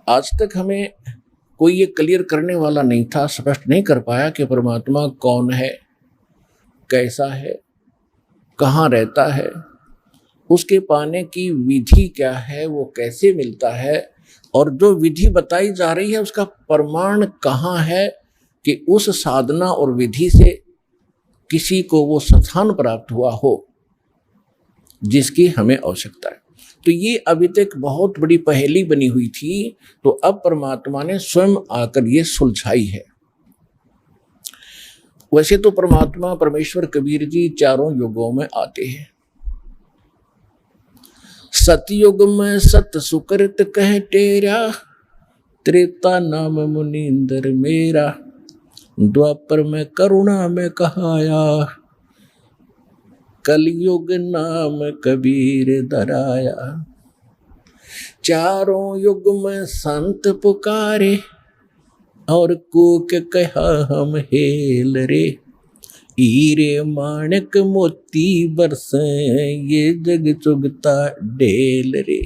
आज तक हमें कोई ये क्लियर करने वाला नहीं था, स्पष्ट नहीं कर पाया कि परमात्मा कौन है, कैसा है, कहाँ रहता है, उसके पाने की विधि क्या है, वो कैसे मिलता है, और जो विधि बताई जा रही है उसका प्रमाण कहाँ है कि उस साधना और विधि से किसी को वो स्थान प्राप्त हुआ हो जिसकी हमें आवश्यकता है। तो ये अभी तक बहुत बड़ी पहेली बनी हुई थी, तो अब परमात्मा ने स्वयं आकर ये सुलझाई है। वैसे तो परमात्मा परमेश्वर कबीर जी चारों युगों में आते हैं। सतयुग में सत सुकृत कह टेरा, त्रेता नाम मुनींद्र मेरा, द्वापर में करुणा में कहाया, कलयुग नाम कबीर दराया। चारों युग में संत पुकारे, और कूक कहा हम हेल रे, हीरे माणक मोती बरसे, ये जग चुगता ढेल रे।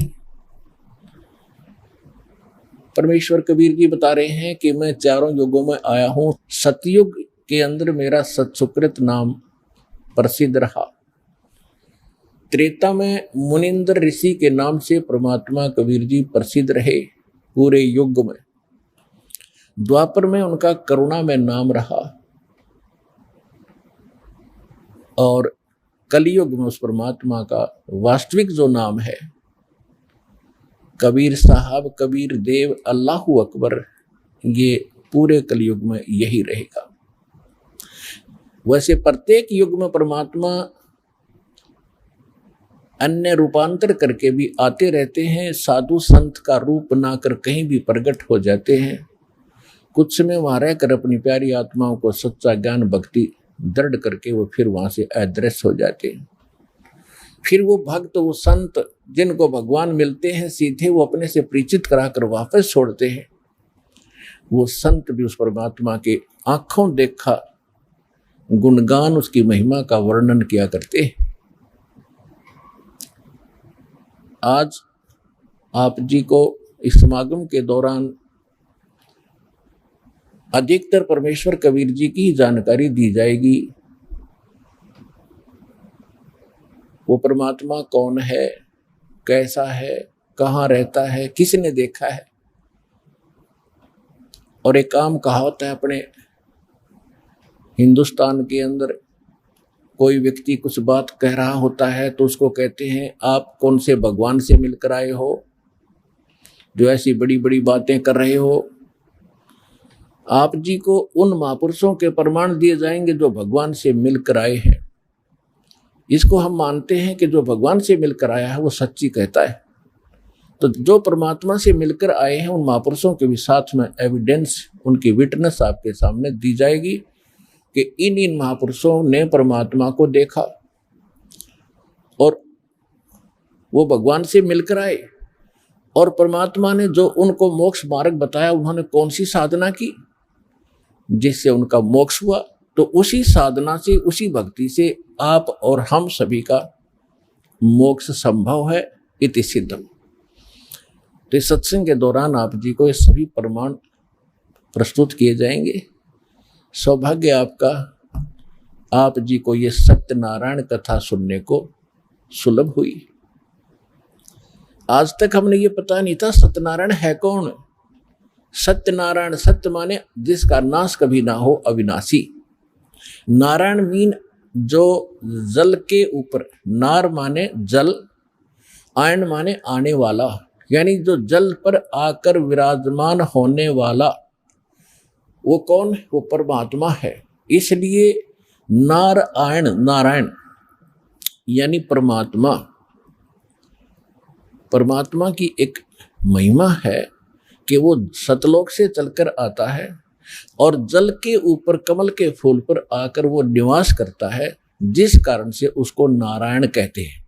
परमेश्वर कबीर जी बता रहे हैं कि मैं चारों युगों में आया हूं। सतयुग के अंदर मेरा सत्सुकृत नाम प्रसिद्ध रहा। त्रेता में मुनिंद्र ऋषि के नाम से परमात्मा कबीर जी प्रसिद्ध रहे पूरे युग में। द्वापर में उनका करुणा में नाम रहा, और कलयुग में उस परमात्मा का वास्तविक जो नाम है कबीर साहब, कबीर देव, अल्लाहू अकबर, ये पूरे कलयुग में यही रहेगा। वैसे प्रत्येक युग में परमात्मा अन्य रूपांतर करके भी आते रहते हैं, साधु संत का रूप बनाकर कहीं भी प्रकट हो जाते हैं। कुछ समय वहां रहकर अपनी प्यारी आत्माओं को सच्चा ज्ञान भक्ति दृढ़ करके वो फिर वहां से अदृश्य हो जाते हैं। फिर वो भक्त, वो संत जिनको भगवान मिलते हैं सीधे वो अपने से परिचित कराकर वापस छोड़ते हैं। वो संत भी उस परमात्मा के आंखों देखा गुणगान, उसकी महिमा का वर्णन किया करते हैं। आज आप जी को इस समागम के दौरान अधिकतर परमेश्वर कबीर जी की जानकारी दी जाएगी। वो परमात्मा कौन है, कैसा है, कहाँ रहता है, किसने देखा है। और एक आम कहावत है अपने हिंदुस्तान के अंदर, कोई व्यक्ति कुछ बात कह रहा होता है तो उसको कहते हैं आप कौन से भगवान से मिलकर आए हो जो ऐसी बड़ी बड़ी बातें कर रहे हो। आप जी को उन महापुरुषों के प्रमाण दिए जाएंगे जो भगवान से मिलकर आए हैं। इसको हम मानते हैं कि जो भगवान से मिलकर आया है वो सच्ची कहता है। तो जो परमात्मा से मिलकर आए हैं उन महापुरुषों के भी साथ में एविडेंस, उनकी विटनेस आपके सामने दी जाएगी कि इन इन महापुरुषों ने परमात्मा को देखा और वो भगवान से मिलकर आए, और परमात्मा ने जो उनको मोक्ष मार्ग बताया उन्होंने कौन सी साधना की जिससे उनका मोक्ष हुआ। तो उसी साधना से, उसी भक्ति से आप और हम सभी का मोक्ष संभव है, इति सिद्धम। तो इस सत्संग के दौरान आप जी को ये सभी प्रमाण प्रस्तुत किए जाएंगे। सौभाग्य आपका, आप जी को ये सत्यनारायण कथा सुनने को सुलभ हुई। आज तक हमने ये पता नहीं था सत्यनारायण है कौन। सत्यनारायण, सत्य माने जिसका नाश कभी ना हो, अविनाशी। नारायण मीन जो जल के ऊपर, नार माने जल, आयन माने आने वाला, यानी जो जल पर आकर विराजमान होने वाला। वो कौन? वो परमात्मा है। इसलिए नारायण, नारायण यानी परमात्मा। परमात्मा की एक महिमा है कि वो सतलोक से चलकर आता है और जल के ऊपर कमल के फूल पर आकर वो निवास करता है, जिस कारण से उसको नारायण कहते हैं।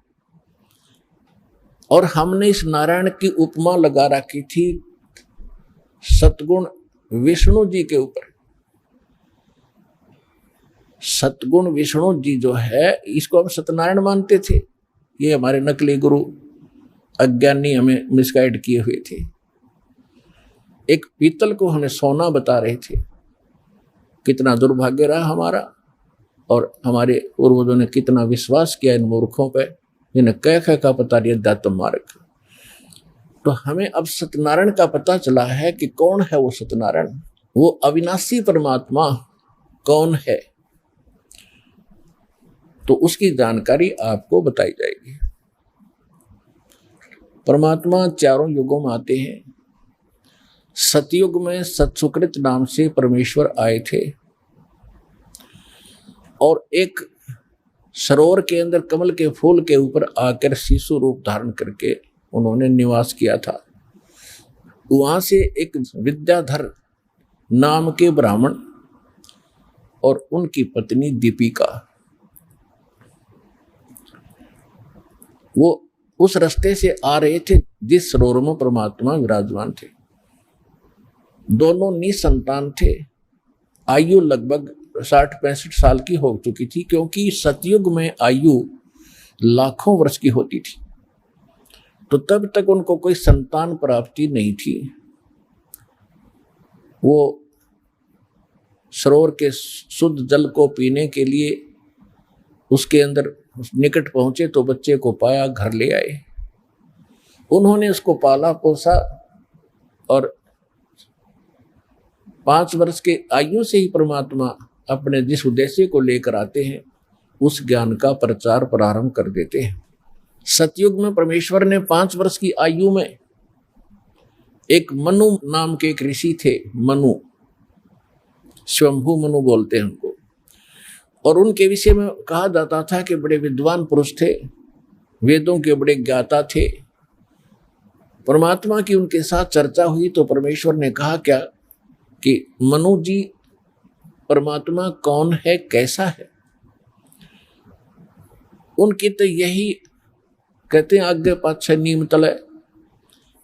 और हमने इस नारायण की उपमा लगा रखी थी सतगुण विष्णु जी के ऊपर। सतगुण विष्णु जी जो है, इसको हम सत्यनारायण मानते थे। ये हमारे नकली गुरु अज्ञानी हमें मिसगाइड किए हुए थे। एक पीतल को हमें सोना बता रहे थे। कितना दुर्भाग्य रहा हमारा, और हमारे पूर्वजों ने कितना विश्वास किया इन मूर्खों पे, जिन्हें कह का पता नहीं दातम मार्ग। तो हमें अब सत्यनारायण का पता चला है कि कौन है वो सत्यनारायण, वो अविनाशी परमात्मा कौन है, तो उसकी जानकारी आपको बताई जाएगी। परमात्मा चारों युगों में आते हैं। सतयुग में सत्सुकृत नाम से परमेश्वर आए थे और एक सरोवर के अंदर कमल के फूल के ऊपर आकर शिशु रूप धारण करके उन्होंने निवास किया था। वहां से एक विद्याधर नाम के ब्राह्मण और उनकी पत्नी दीपिका, वो उस रास्ते से आ रहे थे जिस सरोवर में परमात्मा विराजमान थे। दोनों निसंतान थे। आयु लगभग 60-65 साल की हो चुकी थी, क्योंकि सतयुग में आयु लाखों वर्ष की होती थी। तो तब तक उनको कोई संतान प्राप्ति नहीं थी। वो सरोवर के शुद्ध जल को पीने के लिए उसके अंदर निकट पहुंचे तो बच्चे को पाया, घर ले आए। उन्होंने उसको पाला पोसा और 5 वर्ष के आयु से ही परमात्मा अपने जिस उद्देश्य को लेकर आते हैं उस ज्ञान का प्रचार प्रारंभ कर देते हैं। सतयुग में परमेश्वर ने 5 वर्ष की आयु में एक मनु नाम के एक ऋषि थे, मनु, स्वयंभू मनु बोलते हैं उनको, और उनके विषय में कहा जाता था कि बड़े विद्वान पुरुष थे, वेदों के बड़े ज्ञाता थे। परमात्मा की उनके साथ चर्चा हुई तो परमेश्वर ने कहा क्या कि मनु जी, परमात्मा कौन है, कैसा है। उनकी तो यही कहते हैं आगे पाछे नीम तले,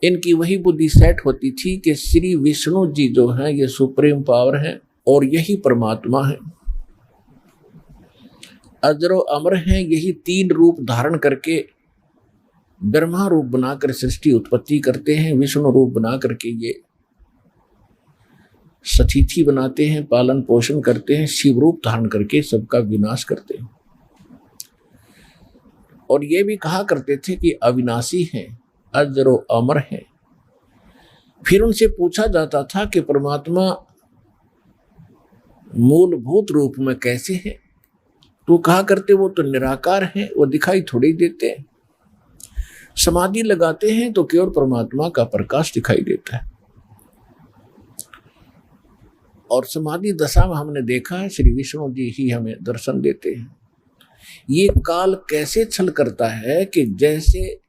इनकी वही बुद्धि सेट होती थी कि श्री विष्णु जी जो हैं ये सुप्रीम पावर हैं और यही परमात्मा है, अजरो अमर हैं, यही 3 रूप धारण करके ब्रह्मा रूप बनाकर सृष्टि उत्पत्ति करते हैं, विष्णु रूप बना करके ये सतिथि बनाते हैं, पालन पोषण करते हैं, शिव रूप धारण करके सबका विनाश करते हैं। और ये भी कहा करते थे कि अविनाशी हैं, अजरो अमर हैं। फिर उनसे पूछा जाता था कि परमात्मा मूलभूत रूप में कैसे हैं, तो कहा करते वो तो निराकार हैं, वो दिखाई थोड़ी देते हैं। समाधि लगाते हैं तो केवल परमात्मा का प्रकाश दिखाई देता है। और समाधि दशा में हमने देखा है श्री विष्णु जी ही हमें दर्शन देते हैं। ये काल कैसे छल करता है कि जैसे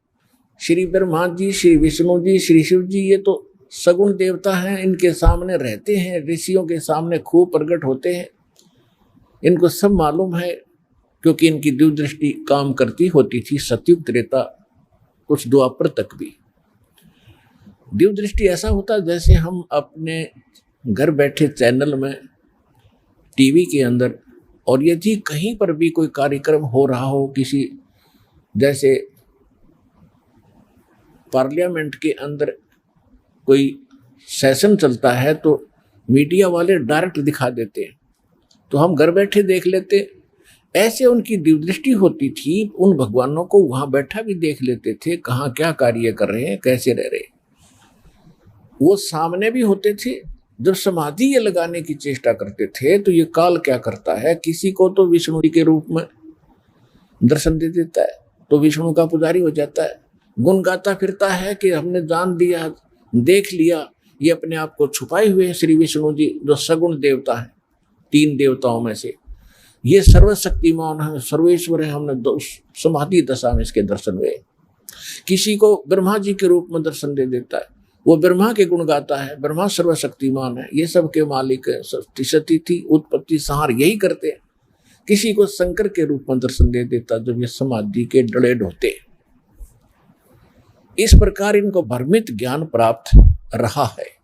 श्री ब्रह्मा जी, श्री विष्णु जी, श्री शिव जी ये तो सगुण देवता हैं, इनके सामने रहते हैं, ऋषियों के सामने खूब प्रकट होते हैं, इनको सब मालूम है क्योंकि इनकी दिव्य दृष्टि काम करती होती थी। सतयुग त्रेता कुछ द्वापर तक भी दिव्य दृष्टि ऐसा होता जैसे हम अपने घर बैठे चैनल में टीवी के अंदर, और यदि कहीं पर भी कोई कार्यक्रम हो रहा हो, किसी जैसे पार्लियामेंट के अंदर कोई सेशन चलता है तो मीडिया वाले डायरेक्ट दिखा देते हैं, तो हम घर बैठे देख लेते। ऐसे उनकी दिव्य दृष्टि होती थी, उन भगवानों को वहां बैठा भी देख लेते थे, कहाँ क्या कार्य कर रहे हैं, कैसे रह रहे। वो सामने भी होते थे। जब समाधि ये लगाने की चेष्टा करते थे तो ये काल क्या करता है, किसी को तो विष्णु के रूप में दर्शन दे देता है तो विष्णु का पुजारी हो जाता है, गुण गाता फिरता है कि हमने जान दिया, देख लिया, ये अपने आप को छुपाए हुए हैं श्री विष्णु जी जो सगुण देवता है, 3 देवताओं में से ये सर्वशक्तिमान है, सर्वेश्वर है। हमने समाधि दशा में इसके दर्शन हुए। किसी को ब्रह्मा जी के रूप में दर्शन दे देता है, वो ब्रह्मा के गुण गाता है, ब्रह्मा सर्वशक्तिमान है, ये सब के मालिक है, सतिथि उत्पत्ति संहार यही करते हैं। किसी को शंकर के रूप में दर्शन दे देता जब ये समाधि के डलेड होते। इस प्रकार इनको भ्रमित ज्ञान प्राप्त रहा है।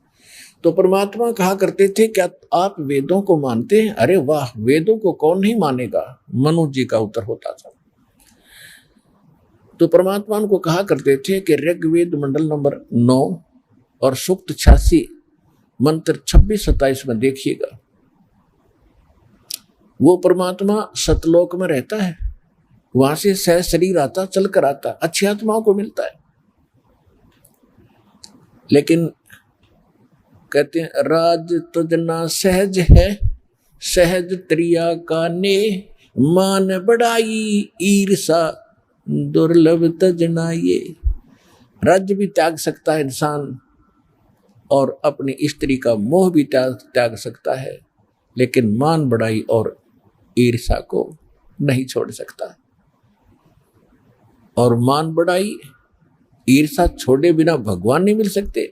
तो परमात्मा कहा करते थे क्या आप वेदों को मानते हैं? अरे वाह, वेदों को कौन नहीं मानेगा, मनु जी का उत्तर होता था। तो परमात्मा को कहा करते थे कि ऋग्वेद मंडल नंबर 9 और सूक्त 86 मंत्र 26-27 में देखिएगा, वो परमात्मा सतलोक में रहता है, वहां से सह शरीर आता, चल कर आता, अच्छी आत्माओं को मिलता है। लेकिन कहते हैं राज तजना सहज है, सहज त्रिया का ने, मान बढ़ाई ईर्षा दुर्लभ तजना। ये राज्य भी त्याग सकता है इंसान और अपनी स्त्री का मोह भी त्याग सकता है, लेकिन मान बढ़ाई और ईर्षा को नहीं छोड़ सकता। और मान बढ़ाई ईर्षा छोड़े बिना भगवान नहीं मिल सकते।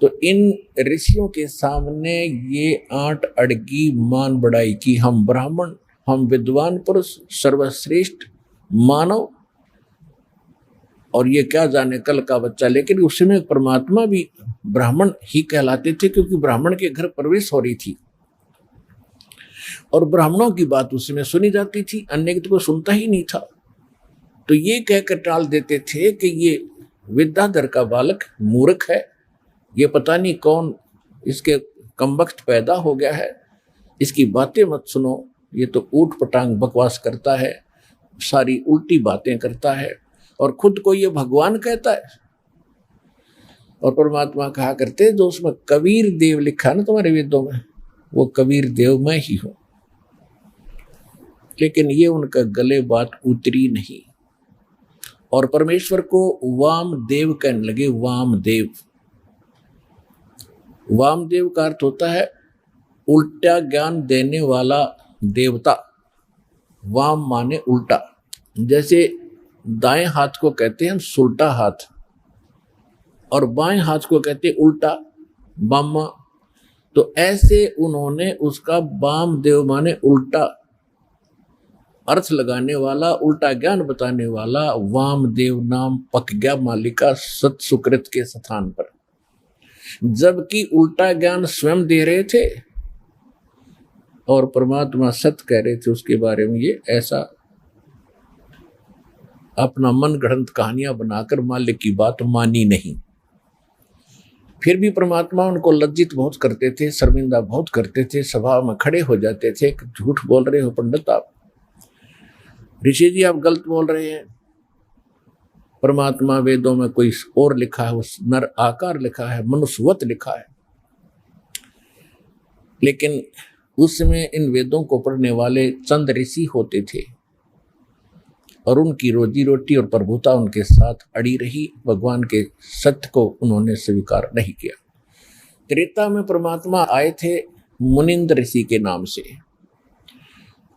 तो इन ऋषियों के सामने ये 8 अड़गी मान बढ़ाई की हम ब्राह्मण, हम विद्वान पुरुष, सर्वश्रेष्ठ मानव, और ये क्या जाने कल का बच्चा। लेकिन उस समय परमात्मा भी ब्राह्मण ही कहलाते थे, क्योंकि ब्राह्मण के घर प्रवेश हो रही थी और ब्राह्मणों की बात उस समय सुनी जाती थी, अन्य की तो कोई सुनता ही नहीं था। तो ये कहकर टाल देते थे कि ये विद्याधर का बालक मूर्ख है, ये पता नहीं कौन इसके कमबख्त पैदा हो गया है, इसकी बातें मत सुनो, ये तो ऊट पटांग बकवास करता है, सारी उल्टी बातें करता है और खुद को ये भगवान कहता है। और परमात्मा कहा करते, जो उसमें कबीर देव लिखा है ना तुम्हारे वेदों में, वो कबीर देव मैं ही हूं। लेकिन ये उनका गले बात उतरी नहीं और परमेश्वर को वामदेव कहने लगे। वामदेव, वामदेव का अर्थ होता है उल्टा ज्ञान देने वाला देवता। वाम माने उल्टा, जैसे दाएं हाथ को कहते हैं सुल्टा हाथ और बाएं हाथ को कहते हैं उल्टा, बामा। तो ऐसे उन्होंने उसका वामदेव माने उल्टा अर्थ लगाने वाला, उल्टा ज्ञान बताने वाला वामदेव नाम पक गया मालिका सत सुकृत के स्थान पर, जबकि उल्टा ज्ञान स्वयं दे रहे थे और परमात्मा सत कह रहे थे उसके बारे में। ये ऐसा अपना मन गढ़ंत कहानियां बनाकर मालिक की बात मानी नहीं। फिर भी परमात्मा उनको लज्जित बहुत करते थे, शर्मिंदा बहुत करते थे, सभा में खड़े हो जाते थे, झूठ बोल रहे हो पंडित आप, ऋषि जी आप गलत बोल रहे हैं। परमात्मा वेदों में कोई और लिखा है, उस नर आकार लिखा है, मनुष्यवत लिखा है। लेकिन उस समय इन वेदों को पढ़ने वाले चंद ऋषि होते थे और उनकी रोजी रोटी और प्रभुता उनके साथ अड़ी रही। भगवान के सत्य को उन्होंने स्वीकार नहीं किया। त्रेता में परमात्मा आए थे मुनिंद्र ऋषि के नाम से।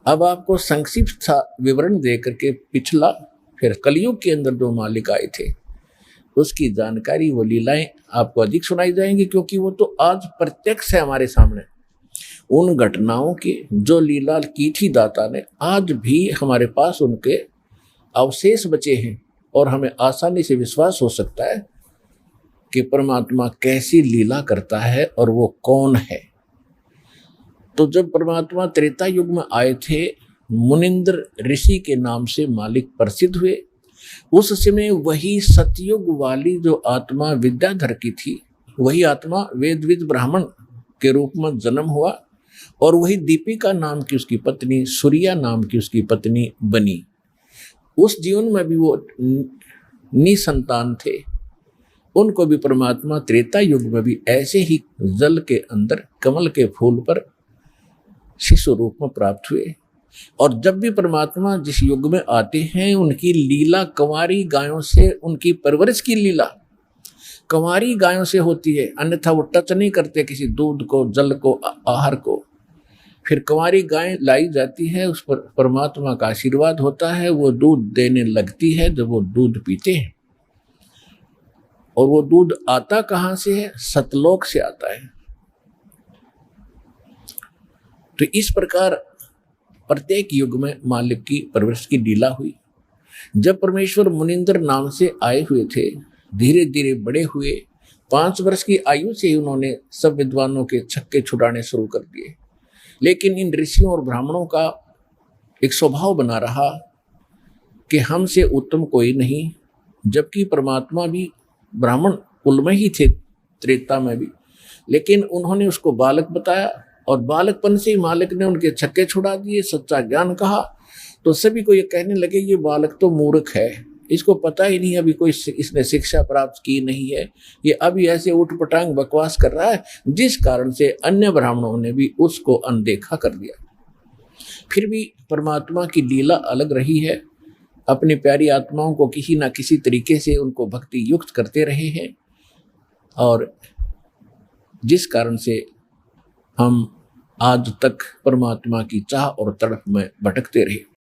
अब आपको संक्षिप्त सा विवरण दे करके पिछला फिर कलयुग के अंदर जो मालिक आए थे उसकी जानकारी, वो लीलाएं आपको अधिक सुनाई जाएंगी, क्योंकि वो तो आज प्रत्यक्ष है हमारे सामने। उन घटनाओं की जो लीला की थी दाता ने, आज भी हमारे पास उनके अवशेष बचे हैं और हमें आसानी से विश्वास हो सकता है कि परमात्मा कैसी लीला करता है और वो कौन है। तो जब परमात्मा त्रेता युग में आए थे, मुनिंद्र ऋषि के नाम से मालिक प्रसिद्ध हुए। उस समय वही सतयुग वाली जो आत्मा विद्याधर की थी, वही आत्मा वेदविद ब्राह्मण के रूप में जन्म हुआ और वही दीपिका नाम की उसकी पत्नी, सूर्या नाम की उसकी पत्नी बनी। उस जीवन में भी वो निसंतान थे। उनको भी परमात्मा त्रेता युग में भी ऐसे ही जल के अंदर कमल के फूल पर शिशु रूप में प्राप्त हुए। और जब भी परमात्मा जिस युग में आते हैं, उनकी लीला कंवारी गायों से, उनकी परवरिश की लीला कंवारी गायों से होती है, अन्यथा वो टच नहीं करते किसी दूध को, जल को, आहार को। फिर कंवारी गाय लाई जाती है, उस पर परमात्मा का आशीर्वाद होता है, वो दूध देने लगती है जब वो दूध पीते हैं। और वो दूध आता कहाँ से है? सतलोक से आता है। तो इस प्रकार प्रत्येक युग में मालिक की परवरिश की लीला हुई। जब परमेश्वर मुनिंद्र नाम से आए हुए थे, धीरे धीरे बड़े हुए। 5 वर्ष की आयु से ही उन्होंने सब विद्वानों के छक्के छुड़ाने शुरू कर दिए। लेकिन इन ऋषियों और ब्राह्मणों का एक स्वभाव बना रहा कि हमसे उत्तम कोई नहीं, जबकि परमात्मा भी ब्राह्मण कुल में ही थे, त्रेता में भी। लेकिन उन्होंने उसको बालक बताया और बालकपन से ही मालिक ने उनके छक्के छुड़ा दिए, सच्चा ज्ञान कहा। तो सभी को ये कहने लगे ये बालक तो मूर्ख है, इसको पता ही नहीं, अभी कोई इसने शिक्षा प्राप्त की नहीं है, ये अभी ऐसे उठपटांग बकवास कर रहा है, जिस कारण से अन्य ब्राह्मणों ने भी उसको अनदेखा कर दिया। फिर भी परमात्मा की लीला अलग रही है, अपनी प्यारी आत्माओं को किसी ना किसी तरीके से उनको भक्ति युक्त करते रहे हैं, और जिस कारण से हम आज तक परमात्मा की चाह और तड़प में भटकते रहे।